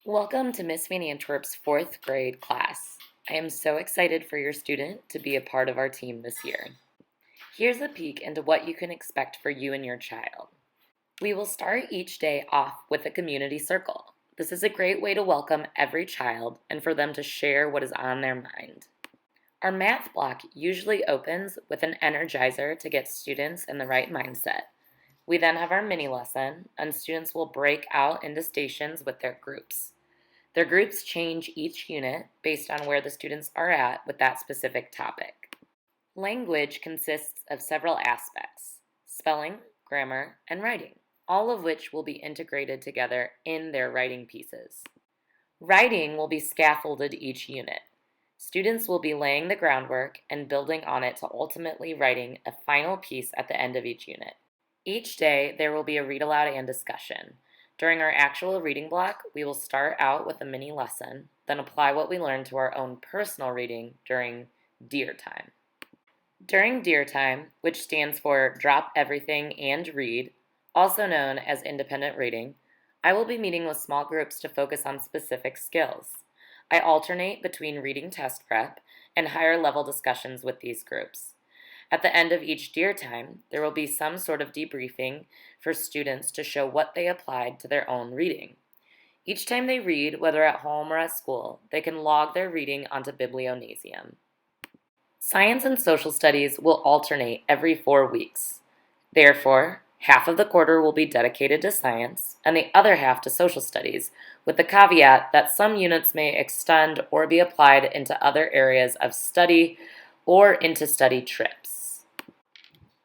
Welcome to Miss Van Antwerp's fourth grade class. I am so excited for your student to be a part of our team this year. Here's a peek into what you can expect for you and your child. We will start each day off with a community circle. This is a great way to welcome every child and for them to share what is on their mind. Our math block usually opens with an energizer to get students in the right mindset. We then have our mini lesson, and students will break out into stations with their groups. Their groups change each unit based on where the students are at with that specific topic. Language consists of several aspects: spelling, grammar, and writing, all of which will be integrated together in their writing pieces. Writing will be scaffolded each unit. Students will be laying the groundwork and building on it to ultimately writing a final piece at the end of each unit. Each day, there will be a read aloud and discussion. During our actual reading block, we will start out with a mini lesson, then apply what we learned to our own personal reading during DEAR time. During DEAR time, which stands for Drop Everything and Read, also known as independent reading, I will be meeting with small groups to focus on specific skills. I alternate between reading test prep and higher level discussions with these groups. At the end of each DEAR time, there will be some sort of debriefing for students to show what they applied to their own reading. Each time they read, whether at home or at school, they can log their reading onto Biblionasium. Science and social studies will alternate every 4 weeks. Therefore, half of the quarter will be dedicated to science and the other half to social studies, with the caveat that some units may extend or be applied into other areas of study or into study trips.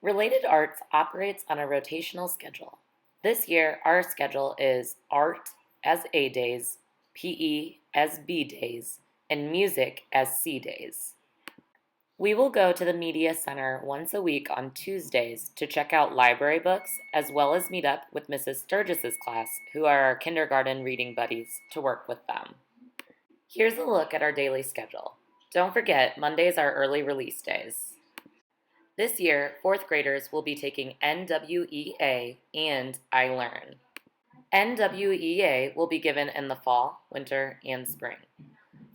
Related Arts operates on a rotational schedule. This year, our schedule is Art as A days, PE as B days, and Music as C days. We will go to the Media Center once a week on Tuesdays to check out library books, as well as meet up with Mrs. Sturgis's class, who are our kindergarten reading buddies, to work with them. Here's a look at our daily schedule. Don't forget, Mondays are early release days. This year, fourth graders will be taking NWEA and iLearn. NWEA will be given in the fall, winter, and spring.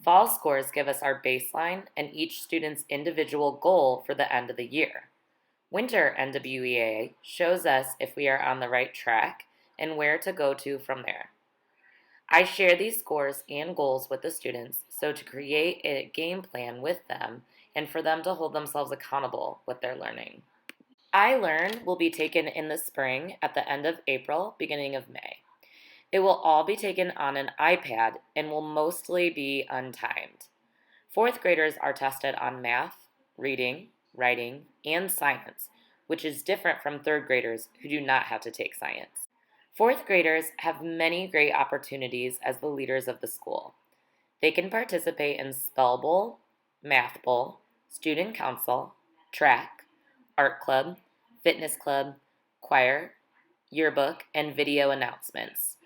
Fall scores give us our baseline and each student's individual goal for the end of the year. Winter NWEA shows us if we are on the right track and where to go to from there. I share these scores and goals with the students so to create a game plan with them and for them to hold themselves accountable with their learning. iLearn will be taken in the spring at the end of April, beginning of May. It will all be taken on an iPad and will mostly be untimed. Fourth graders are tested on math, reading, writing, and science, which is different from third graders who do not have to take science. Fourth graders have many great opportunities as the leaders of the school. They can participate in Spell Bowl, Math Bowl, Student Council, Track, Art Club, Fitness Club, Choir, Yearbook, and video announcements.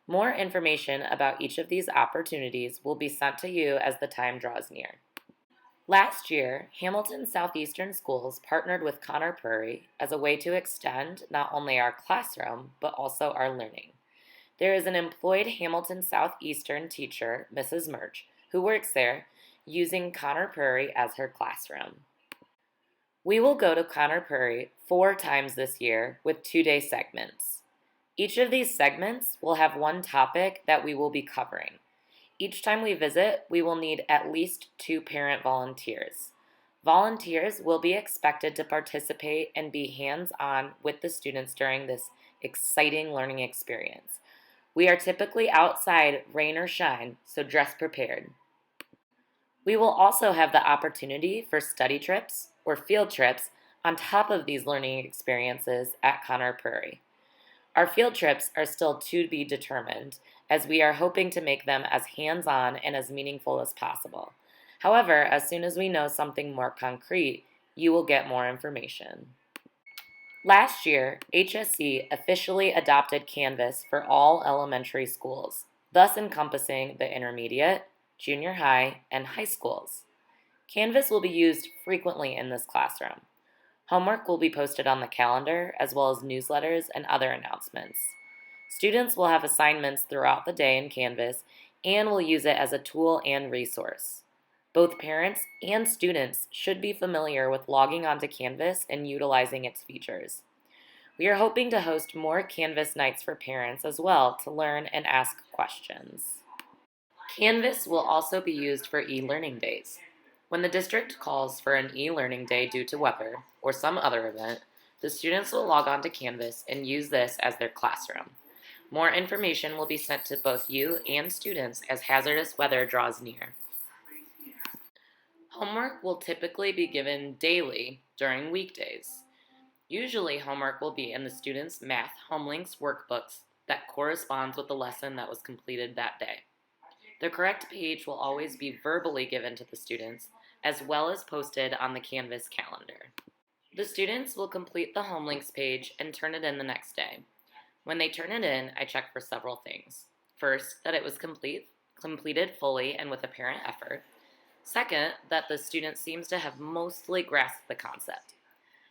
More information about each of these opportunities will be sent to you as the time draws near. Last year, Hamilton Southeastern Schools partnered with Conner Prairie as a way to extend not only our classroom, but also our learning. There is an employed Hamilton Southeastern teacher, Mrs. Murch, who works there, using Conner Prairie as her classroom. We will go to Conner Prairie 4 times this year with 2-day segments. Each of these segments will have one topic that we will be covering. Each time we visit, we will need at least 2 parent volunteers. Volunteers will be expected to participate and be hands-on with the students during this exciting learning experience. We are typically outside, rain or shine, so dress prepared. We will also have the opportunity for study trips or field trips on top of these learning experiences at Conner Prairie. Our field trips are still to be determined, as we are hoping to make them as hands-on and as meaningful as possible. However, as soon as we know something more concrete, you will get more information. Last year, HSC officially adopted Canvas for all elementary schools, thus encompassing the intermediate, junior high, and high schools. Canvas will be used frequently in this classroom. Homework will be posted on the calendar, as well as newsletters and other announcements. Students will have assignments throughout the day in Canvas, and will use it as a tool and resource. Both parents and students should be familiar with logging onto Canvas and utilizing its features. We are hoping to host more Canvas nights for parents as well to learn and ask questions. Canvas will also be used for e-learning days. When the district calls for an e-learning day due to weather or some other event, the students will log on to Canvas and use this as their classroom. More information will be sent to both you and students as hazardous weather draws near. Homework will typically be given daily during weekdays. Usually, homework will be in the students' math HomeLinks workbooks that corresponds with the lesson that was completed that day. The correct page will always be verbally given to the students, as well as posted on the Canvas calendar. The students will complete the HomeLinks page and turn it in the next day. When they turn it in, I check for several things. First, that it was completed fully and with apparent effort. Second, that the student seems to have mostly grasped the concept.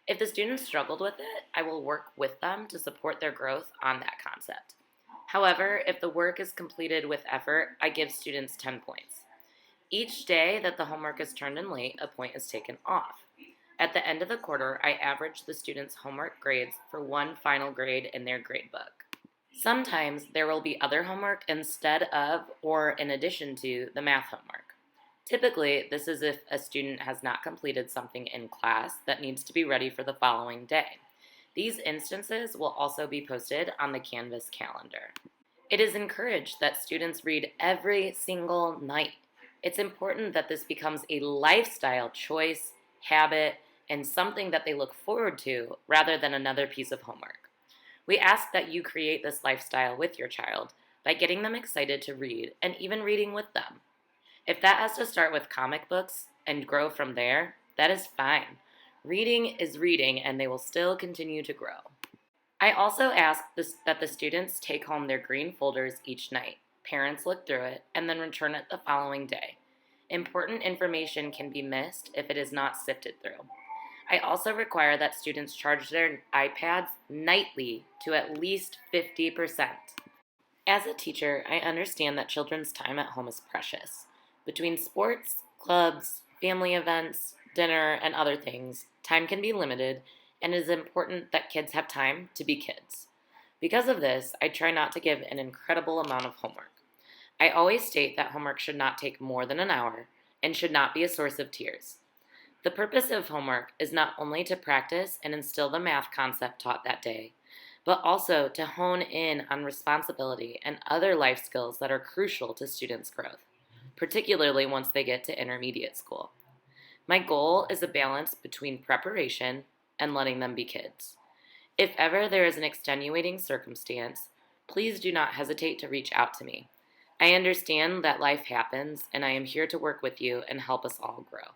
If the students struggled with it, I will work with them to support their growth on that concept. However, if the work is completed with effort, I give students 10 points. Each day that the homework is turned in late, a point is taken off. At the end of the quarter, I average the students' homework grades for one final grade in their gradebook. Sometimes there will be other homework instead of or in addition to the math homework. Typically, this is if a student has not completed something in class that needs to be ready for the following day. These instances will also be posted on the Canvas calendar. It is encouraged that students read every single night. It's important that this becomes a lifestyle choice, habit, and something that they look forward to rather than another piece of homework. We ask that you create this lifestyle with your child by getting them excited to read and even reading with them. If that has to start with comic books and grow from there, that is fine. Reading is reading, and they will still continue to grow. I also ask that the students take home their green folders each night. Parents look through it and then return it the following day. Important information can be missed if it is not sifted through. I also require that students charge their iPads nightly to at least 50%. As a teacher, I understand that children's time at home is precious. Between sports, clubs, family events, dinner, and other things, time can be limited, and it is important that kids have time to be kids. Because of this, I try not to give an incredible amount of homework. I always state that homework should not take more than an hour and should not be a source of tears. The purpose of homework is not only to practice and instill the math concept taught that day, but also to hone in on responsibility and other life skills that are crucial to students' growth, particularly once they get to intermediate school. My goal is a balance between preparation and letting them be kids. If ever there is an extenuating circumstance, please do not hesitate to reach out to me. I understand that life happens, and I am here to work with you and help us all grow.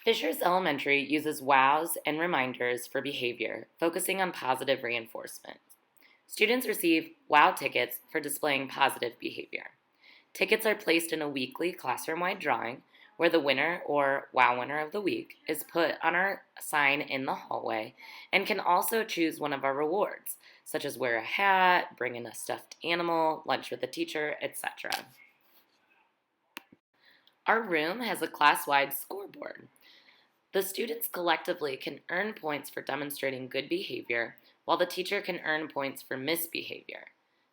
Fishers Elementary uses WOWs and reminders for behavior, focusing on positive reinforcement. Students receive WOW tickets for displaying positive behavior. Tickets are placed in a weekly classroom-wide drawing where the winner or WOW winner of the week is put on our sign in the hallway and can also choose one of our rewards, such as wear a hat, bring in a stuffed animal, lunch with a teacher, etc. Our room has a class-wide scoreboard. The students collectively can earn points for demonstrating good behavior, while the teacher can earn points for misbehavior.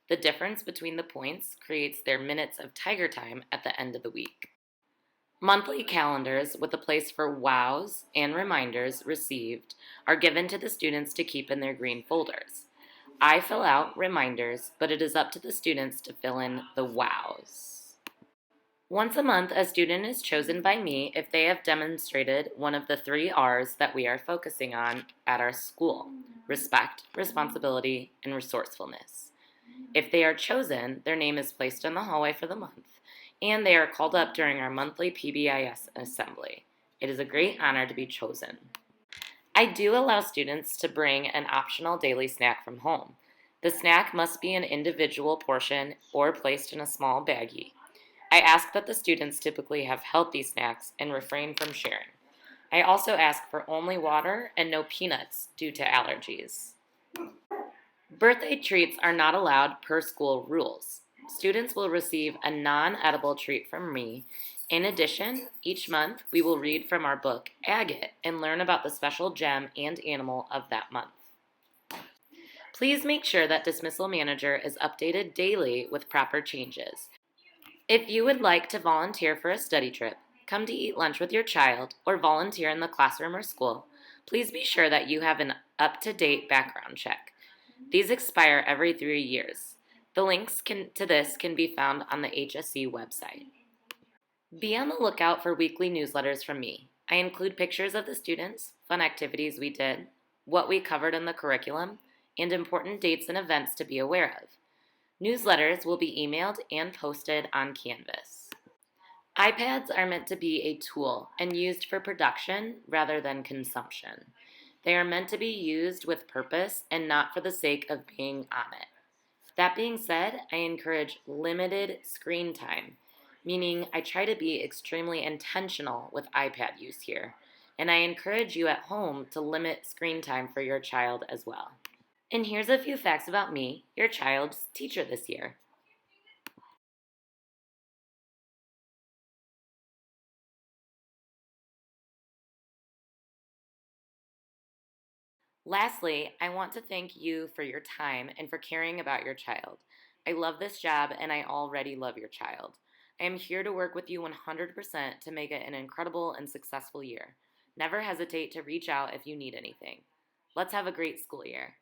The difference between the points creates their minutes of Tiger Time at the end of the week. Monthly calendars with a place for WOWs and reminders received are given to the students to keep in their green folders. I fill out reminders, but it is up to the students to fill in the WOWs. Once a month, a student is chosen by me if they have demonstrated one of the 3 R's that we are focusing on at our school: respect, responsibility, and resourcefulness. If they are chosen, their name is placed in the hallway for the month, and they are called up during our monthly PBIS assembly. It is a great honor to be chosen. I do allow students to bring an optional daily snack from home. The snack must be an individual portion or placed in a small baggie. I ask that the students typically have healthy snacks and refrain from sharing. I also ask for only water and no peanuts due to allergies. Birthday treats are not allowed per school rules. Students will receive a non-edible treat from me. In addition, each month we will read from our book, Agate, and learn about the special gem and animal of that month. Please make sure that Dismissal Manager is updated daily with proper changes. If you would like to volunteer for a study trip, come to eat lunch with your child, or volunteer in the classroom or school, please be sure that you have an up-to-date background check. These expire every 3 years. The links to this can be found on the HSC website. Be on the lookout for weekly newsletters from me. I include pictures of the students, fun activities we did, what we covered in the curriculum, and important dates and events to be aware of. Newsletters will be emailed and posted on Canvas. iPads are meant to be a tool and used for production rather than consumption. They are meant to be used with purpose and not for the sake of being on it. That being said, I encourage limited screen time, meaning I try to be extremely intentional with iPad use here, and I encourage you at home to limit screen time for your child as well. And here's a few facts about me, your child's teacher this year. Lastly, I want to thank you for your time and for caring about your child. I love this job and I already love your child. I am here to work with you 100% to make it an incredible and successful year. Never hesitate to reach out if you need anything. Let's have a great school year.